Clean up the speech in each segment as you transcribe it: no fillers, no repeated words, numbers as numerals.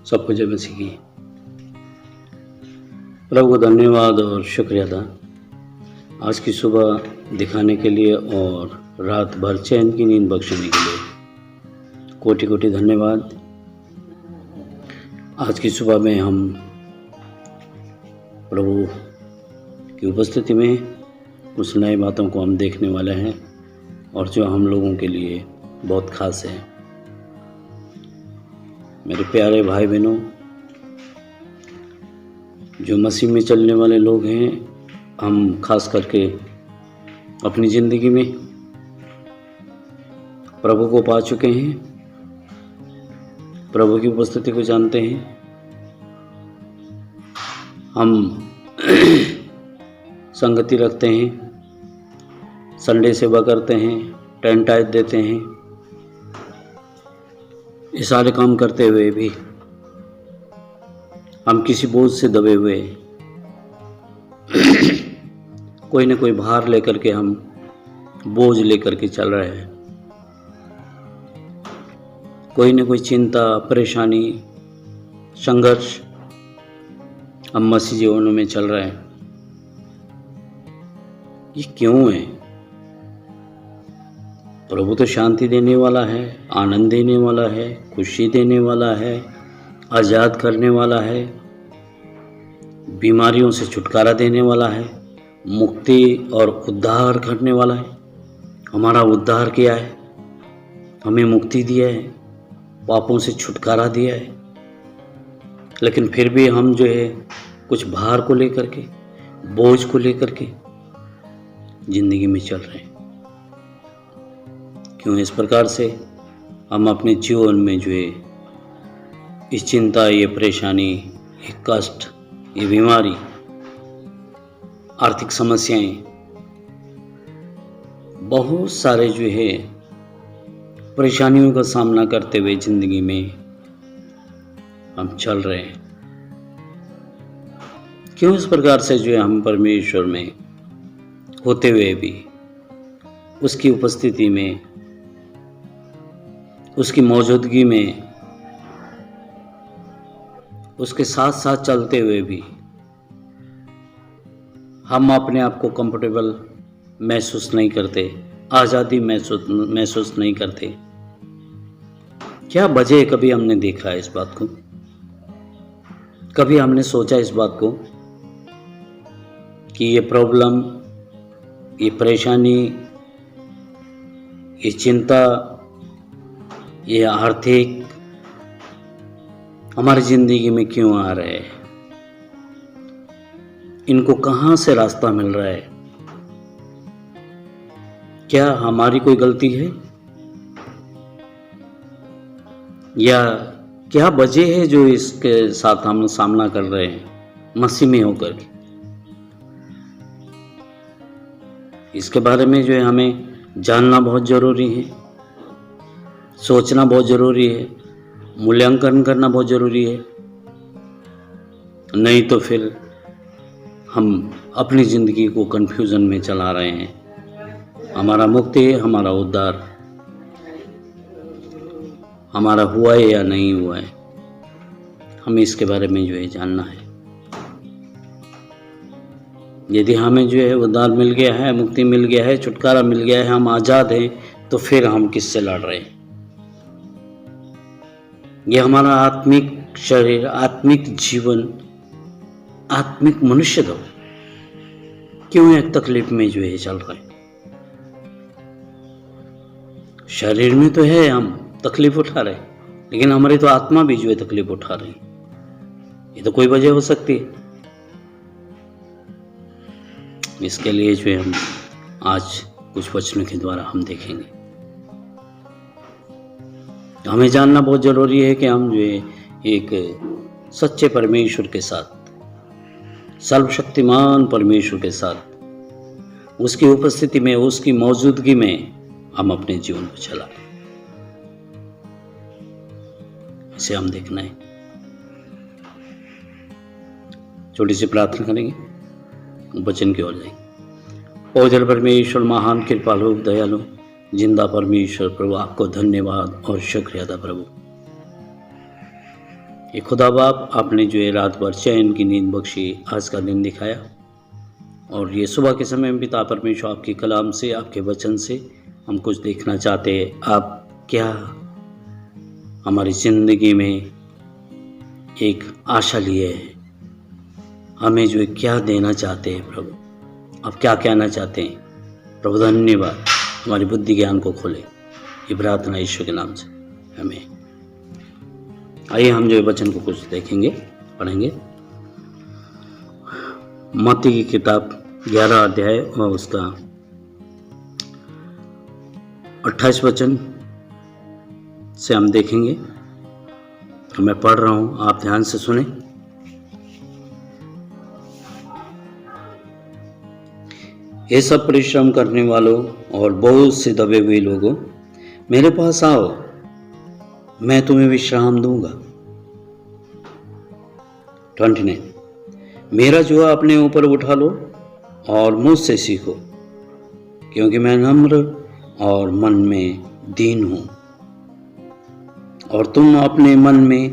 सबको जय मसीह की। प्रभु को धन्यवाद और शुक्रिया था आज की सुबह दिखाने के लिए और रात भर चैन की नींद बख्शने के लिए कोटि कोटि धन्यवाद। आज की सुबह में हम प्रभु की उपस्थिति में कुछ नई बातों को हम देखने वाले हैं और जो हम लोगों के लिए बहुत खास है। मेरे प्यारे भाई बहनों, जो मसीह में चलने वाले लोग हैं, हम खास करके अपनी ज़िंदगी में प्रभु को पा चुके हैं, प्रभु की उपस्थिति को जानते हैं। हम संगति रखते हैं, संडे सेवा करते हैं, टेंट टाइट देते हैं। ये सारे काम करते हुए भी हम किसी बोझ से दबे हुए कोई न कोई भार लेकर के हम बोझ लेकर के चल रहे हैं। कोई न कोई चिंता, परेशानी, संघर्ष हम मसीह जीवन में चल रहे हैं। ये क्यों है? प्रभु तो शांति देने वाला है, आनंद देने वाला है, खुशी देने वाला है, आज़ाद करने वाला है, बीमारियों से छुटकारा देने वाला है, मुक्ति और उद्धार करने वाला है। हमारा उद्धार किया है, हमें मुक्ति दिया है, पापों से छुटकारा दिया है। लेकिन फिर भी हम जो है कुछ भार को लेकर के, बोझ को लेकर के जिंदगी में चल रहे हैं। क्यों इस प्रकार से हम अपने जीवन में जो है इस चिंता, ये परेशानी, ये कष्ट, ये बीमारी, आर्थिक समस्याएं, बहुत सारे जो है परेशानियों का सामना करते हुए ज़िंदगी में हम चल रहे हैं। क्यों इस प्रकार से जो है हम परमेश्वर में होते हुए भी उसकी उपस्थिति में, उसकी मौजूदगी में, उसके साथ साथ चलते हुए भी हम अपने आप को कंफर्टेबल महसूस नहीं करते, आज़ादी महसूस नहीं करते? क्या वजह? कभी हमने देखा है इस बात को? कभी हमने सोचा इस बात को कि ये प्रॉब्लम, ये परेशानी, ये चिंता, ये आर्थिक हमारी ज़िंदगी में क्यों आ रहे हैं? इनको कहाँ से रास्ता मिल रहा है? क्या हमारी कोई गलती है या क्या वजह है जो इसके साथ हम सामना कर रहे हैं मसीह में होकर के? इसके बारे में जो है हमें जानना बहुत ज़रूरी है, सोचना बहुत ज़रूरी है, मूल्यांकन करना बहुत ज़रूरी है। नहीं तो फिर हम अपनी ज़िंदगी को कन्फ्यूज़न में चला रहे हैं। हमारा मुक्ति, हमारा उद्धार हमारा हुआ है या नहीं हुआ है, हमें इसके बारे में जो है जानना है। यदि हमें जो है उद्धार मिल गया है, मुक्ति मिल गया है, छुटकारा मिल गया है, हम आज़ाद हैं, तो फिर हम किससे लड़ रहे हैं? ये हमारा आत्मिक शरीर, आत्मिक जीवन, आत्मिक मनुष्य तो क्यों एक तकलीफ में जो है चल रहा है? शरीर में तो है हम तकलीफ उठा रहे, लेकिन हमारी तो आत्मा भी जो है तकलीफ उठा रही। ये तो कोई वजह हो सकती है। इसके लिए जो है हम आज कुछ वचनों के द्वारा हम देखेंगे। हमें जानना बहुत ज़रूरी है कि हम जो है एक सच्चे परमेश्वर के साथ, सर्वशक्तिमान परमेश्वर के साथ, उसकी उपस्थिति में, उसकी मौजूदगी में हम अपने जीवन को चलाएं। इसे हम देखना है। छोटी सी प्रार्थना करेंगे, वचन की ओर जाएंगे। ओ जल परमेश्वर, महान कृपालु, दयालु, जिंदा परमेश्वर, प्रभु आपको धन्यवाद और शुक्रिया था प्रभु। ये खुदा बाप आपने जो है रात भर चैन की नींद बख्शी, आज का दिन दिखाया, और ये सुबह के समय में पिता परमेश्वर आपके कलाम से, आपके वचन से हम कुछ देखना चाहते हैं। आप क्या हमारी ज़िंदगी में एक आशा लिए हैं, हमें जो है क्या देना चाहते हैं प्रभु, आप क्या कहना चाहते हैं प्रभु। धन्यवाद, हमारी बुद्धि ज्ञान को खोले, ये प्रार्थना ईश्वर के नाम से हमें। आइए हम जो है वचन को कुछ देखेंगे, पढ़ेंगे। मत्ती की किताब 11 अध्याय और उसका 28 वचन से हम देखेंगे। मैं पढ़ रहा हूं, आप ध्यान से सुने। ये सब परिश्रम करने वालों और बहुत से दबे हुए लोगों, मेरे पास आओ, मैं तुम्हें विश्राम दूंगा। 29 मेरा जुआ अपने ऊपर उठा लो और मुझसे सीखो, क्योंकि मैं नम्र और मन में दीन हूं, और तुम अपने मन में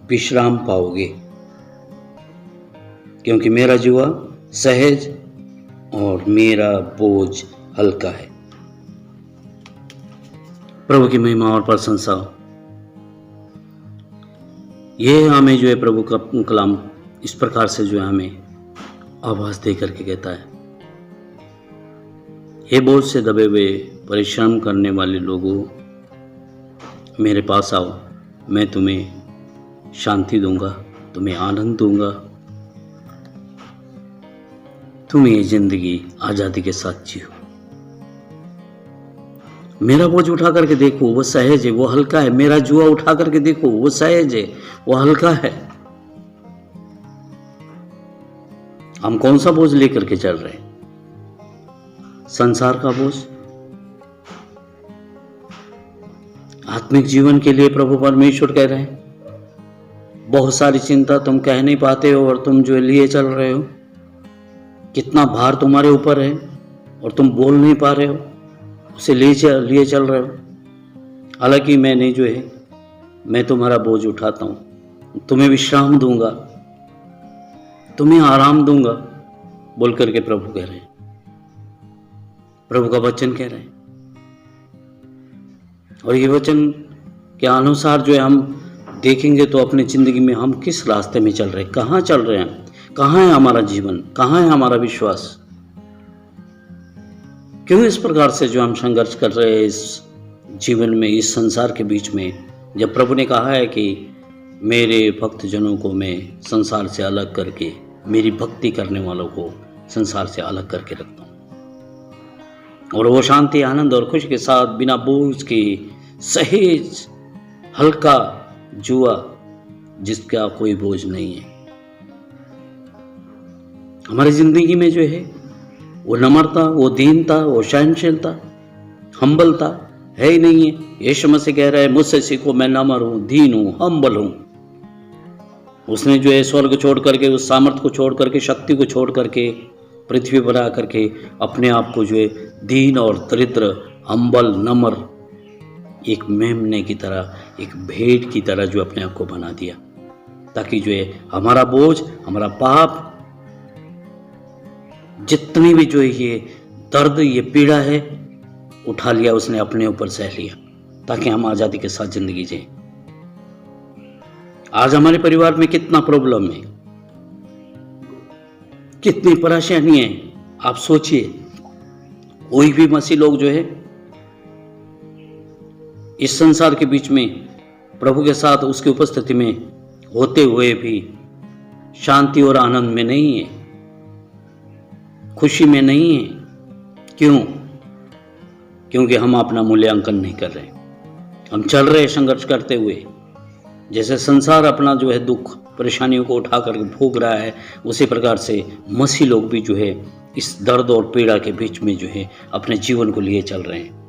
विश्राम पाओगे, क्योंकि मेरा जुआ सहज और मेरा बोझ हल्का है। प्रभु की महिमा और प्रशंसा हो। ये हमें जो है प्रभु का कलाम इस प्रकार से जो है हमें आवाज दे करके कहता है, हे बोझ से दबे हुए परिश्रम करने वाले लोगों, मेरे पास आओ, मैं तुम्हें शांति दूंगा, तुम्हें आनंद दूंगा, तुम ये जिंदगी आजादी के साथ जियो। मेरा बोझ उठा करके देखो, वो सहज है, वो हल्का है। मेरा जुआ उठा करके देखो, वो सहज है, वो हल्का है। हम कौन सा बोझ लेकर के चल रहे हैं? संसार का बोझ? आत्मिक जीवन के लिए प्रभु परमेश्वर कह रहे हैं, बहुत सारी चिंता तुम कह नहीं पाते हो और तुम जो लिए चल रहे हो। कितना भार तुम्हारे ऊपर है और तुम बोल नहीं पा रहे हो, उसे लिए चल रहे हो। हालांकि मैंने जो है, मैं तुम्हारा बोझ उठाता हूं, तुम्हें विश्राम दूंगा, तुम्हें आराम दूंगा, बोल करके प्रभु कह रहे हैं, प्रभु का वचन कह रहे हैं। और ये वचन के अनुसार जो है हम देखेंगे तो अपनी जिंदगी में हम किस रास्ते में चल रहे हैं, कहाँ चल रहे हैं, कहाँ है हमारा जीवन, कहाँ है हमारा विश्वास। क्यों इस प्रकार से जो हम संघर्ष कर रहे हैं इस जीवन में, इस संसार के बीच में, जब प्रभु ने कहा है कि मेरे भक्त जनों को मैं संसार से अलग करके, मेरी भक्ति करने वालों को संसार से अलग करके रखता हूं, और वो शांति, आनंद और खुशी के साथ बिना बोझ के सहज हल्का जुआ जिसका कोई बोझ नहीं है। हमारी जिंदगी में जो है वो नम्रता, वो दीनता, वो सहनशीलता, हम्बलता है ही नहीं है। यीशु मसीह कह रहा है, मुझसे सीखो, मैं नम्र हूं, दीन हूं, हम्बल हूं। उसने जो है स्वर्ग छोड़ करके, उस सामर्थ्य को छोड़ करके, शक्ति को छोड़ करके, पृथ्वी पर आ करके अपने आप को जो है दीन और दरिद्र, हम्बल, नम्र, एक मेमने की तरह, एक भेड़ की तरह जो अपने आप को बना दिया, ताकि जो है हमारा बोझ, हमारा पाप, जितनी भी जो है ये दर्द, ये पीड़ा है, उठा लिया उसने, अपने ऊपर सह लिया, ताकि हम आजादी के साथ जिंदगी जिए। आज हमारे परिवार में कितना प्रॉब्लम है, कितनी परेशानी है। आप सोचिए, कोई भी मसीह लोग जो है इस संसार के बीच में प्रभु के साथ उसकी उपस्थिति में होते हुए भी शांति और आनंद में नहीं है, खुशी में नहीं है। क्यों? क्योंकि हम अपना मूल्यांकन नहीं कर रहे, हम चल रहे संघर्ष करते हुए। जैसे संसार अपना जो है दुख, परेशानियों को उठा कर भोग रहा है, उसी प्रकार से मसीह लोग भी जो है इस दर्द और पीड़ा के बीच में जो है अपने जीवन को लिए चल रहे हैं।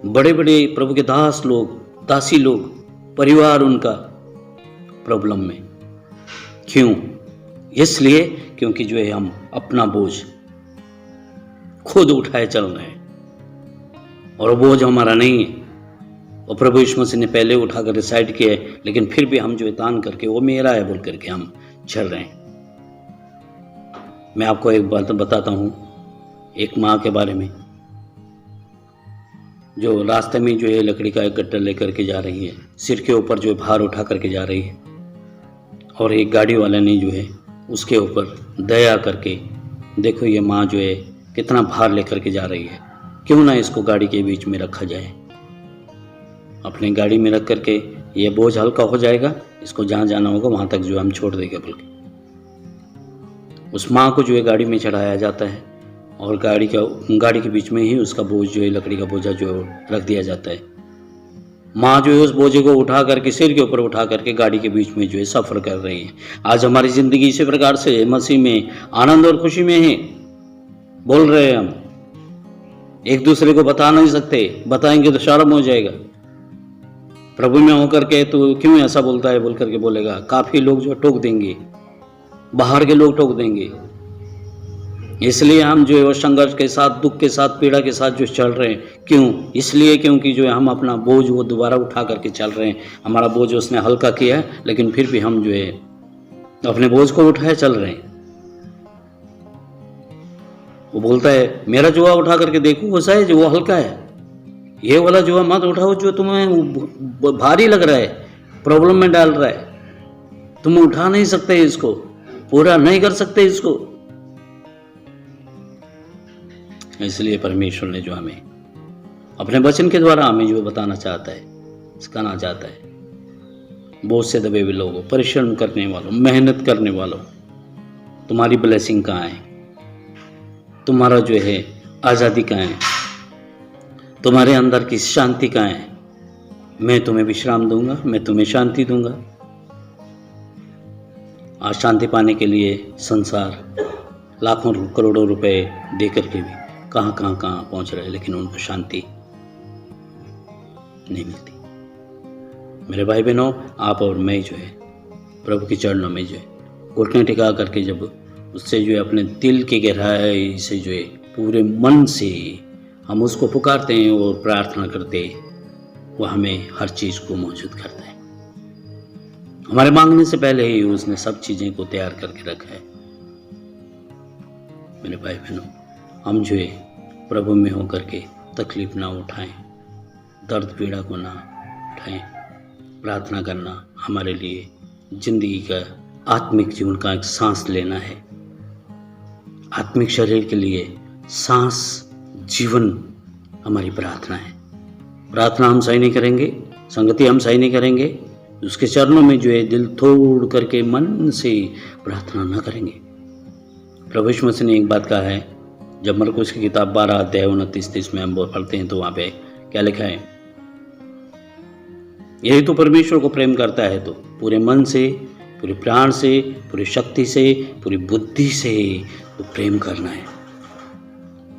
बड़े बड़े प्रभु के दास लोग, दासी लोग, परिवार उनका प्रॉब्लम में। क्यों? इसलिए क्योंकि जो है हम अपना बोझ खुद उठाए चल रहे हैं, और बोझ हमारा नहीं है, और प्रभु यीशु मसीह ने पहले उठाकर डिसाइड किया है, लेकिन फिर भी हम जो है तान करके वो मेरा है बोल करके हम चल रहे हैं। मैं आपको एक बात बताता हूँ, एक माँ के बारे में जो रास्ते में जो है लकड़ी का एक गट्टा लेकर के जा रही है, सिर के ऊपर जो है भार उठा करके जा रही है, और एक गाड़ी वाला ने जो है उसके ऊपर दया करके, देखो ये माँ जो है कितना भार लेकर के जा रही है, क्यों ना इसको गाड़ी के बीच में रखा जाए, अपनी गाड़ी में रख करके ये बोझ हल्का हो जाएगा, इसको जहाँ जाना होगा वहाँ तक जो हम छोड़ देंगे बोल के उस माँ को जो है गाड़ी में चढ़ाया जाता है, और गाड़ी के बीच में ही उसका बोझ जो है लकड़ी का बोझा जो है रख दिया जाता है। माँ जो है उस बोझे को उठा करके सिर के ऊपर उठा करके गाड़ी के बीच में जो है सफ़र कर रही है। आज हमारी ज़िंदगी इसी प्रकार से मसीह में आनंद और खुशी में है। बोल रहे हैं हम, एक दूसरे को बता नहीं सकते, बताएंगे तो शर्म हो जाएगा। प्रभु में होकर के तो क्यों ऐसा बोलता है बोल करके बोलेगा, काफ़ी लोग जो टोक देंगे, बाहर के लोग टोक देंगे। इसलिए हम जो है वो संघर्ष के साथ, दुख के साथ, पीड़ा के साथ जो चल रहे हैं। क्यों? इसलिए क्योंकि जो है हम अपना बोझ वो दोबारा उठा करके चल रहे हैं। हमारा बोझ उसने हल्का किया है, लेकिन फिर भी हम जो है अपने बोझ को उठाए चल रहे हैं। वो बोलता है मेरा जुआ उठा करके देखो, वैसा है जो वो हल्का है, ये वाला जुआ मत उठाओ जो तुम्हें भारी लग रहा है, प्रॉब्लम में डाल रहा है, तुम उठा नहीं सकते इसको, पूरा नहीं कर सकते इसको। इसलिए परमेश्वर ने जो हमें अपने वचन के द्वारा हमें जो बताना चाहता है, सिखाना चाहता है, बोझ से दबे हुए लोगों, परिश्रम करने वालों, मेहनत करने वालों, तुम्हारी ब्लेसिंग कहाँ है? तुम्हारा जो है आज़ादी कहाँ है? तुम्हारे अंदर की शांति कहाँ है? मैं तुम्हें विश्राम दूंगा, मैं तुम्हें शांति दूंगा। आज शांति पाने के लिए संसार लाखों करोड़ों रुपए दे करके भी कहाँ पहुँच रहे हैं, लेकिन उनको शांति नहीं मिलती। मेरे भाई बहनों, आप और मैं जो है प्रभु के चरणों में जो है घुटने टिका करके जब उससे जो है अपने दिल की गहराई से जो है पूरे मन से हम उसको पुकारते हैं और प्रार्थना करते हैं, वो हमें हर चीज़ को मौजूद करता है। हमारे मांगने से पहले ही उसने सब चीज़ें को तैयार करके रखा है। मेरे भाई बहनों, हम जो है प्रभु में होकर के तकलीफ ना उठाएं, दर्द पीड़ा को ना उठाएं। प्रार्थना करना हमारे लिए जिंदगी का, आत्मिक जीवन का एक सांस लेना है। आत्मिक शरीर के लिए सांस, जीवन हमारी प्रार्थना है। प्रार्थना हम सही नहीं करेंगे, संगति हम सही नहीं करेंगे, उसके चरणों में जो है दिल तोड़ करके मन से प्रार्थना ना करेंगे। प्रभु यीशु मसीह ने एक बात कहा है, जब मरकुस की किताब 12 अध्याय 29-30 में हम पढ़ते हैं तो वहाँ पे क्या लिखा है? यही तो परमेश्वर को प्रेम करता है तो पूरे मन से, पूरे प्राण से, पूरी शक्ति से, पूरी बुद्धि से तो प्रेम करना है।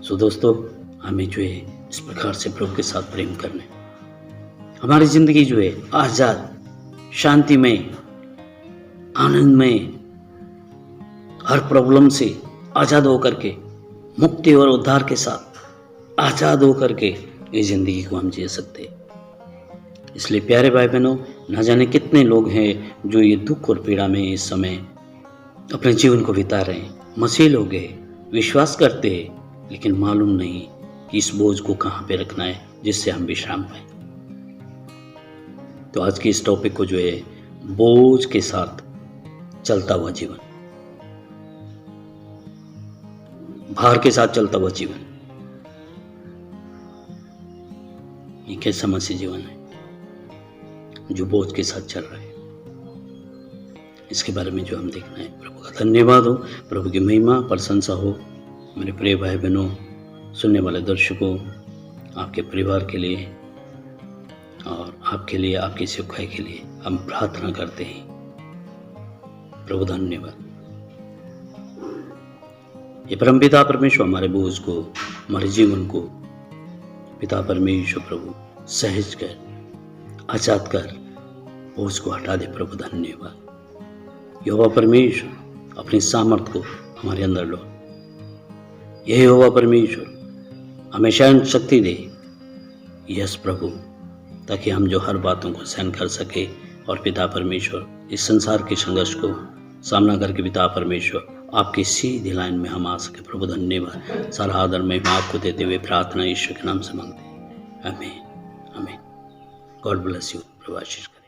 सो दोस्तों, हमें जो है इस प्रकार से प्रभु के साथ प्रेम करना है। हमारी ज़िंदगी जो है आज़ाद, शांतिमय, आनंदमय, हर प्रॉब्लम से आज़ाद होकर के, मुक्ति और उद्धार के साथ आज़ाद होकर के इस ज़िंदगी को हम जी सकते हैं। इसलिए प्यारे भाई बहनों, न जाने कितने लोग हैं जो ये दुख और पीड़ा में इस समय अपने जीवन को बिता रहे हैं। मसीह लोग हैं, विश्वास करते हैं, लेकिन मालूम नहीं कि इस बोझ को कहाँ पे रखना है जिससे हम विश्राम पाएं। तो आज की इस टॉपिक को जो है बोझ के साथ चलता हुआ जीवन, भार के साथ चलता हुआ जीवन, ये कैसा मसीह जीवन है जो बोझ के साथ चल रहा है? इसके बारे में जो हम देखना है। प्रभु का धन्यवाद हो, प्रभु की महिमा प्रशंसा हो। मेरे प्रिय भाई बहनों, सुनने वाले दर्शकों, आपके परिवार के लिए और आपके लिए, आपकी सेवकाई के लिए हम प्रार्थना करते हैं। प्रभु धन्यवाद। ये परमपिता परमेश्वर हमारे बोझ को, हमारे जीवन को पिता परमेश्वर प्रभु सहज कर, आजाद कर, बोझ को हटा दे। प्रभु धन्यवाद। यहोवा परमेश्वर अपनी सामर्थ को हमारे अंदर लो। यह यहोवा परमेश्वर हमें शांत शक्ति दे। यस प्रभु, ताकि हम जो हर बातों को सहन कर सके और पिता परमेश्वर इस संसार के संघर्ष को सामना करके पिता परमेश्वर आपकी सीधी लाइन में हम आ सके। प्रभु धन्यवाद। सारा आदर महिमा आपको देते हुए प्रार्थना ईश्वर के नाम से मांगते हैं। आमीन आमीन। God bless you. प्रभु आशीष करें।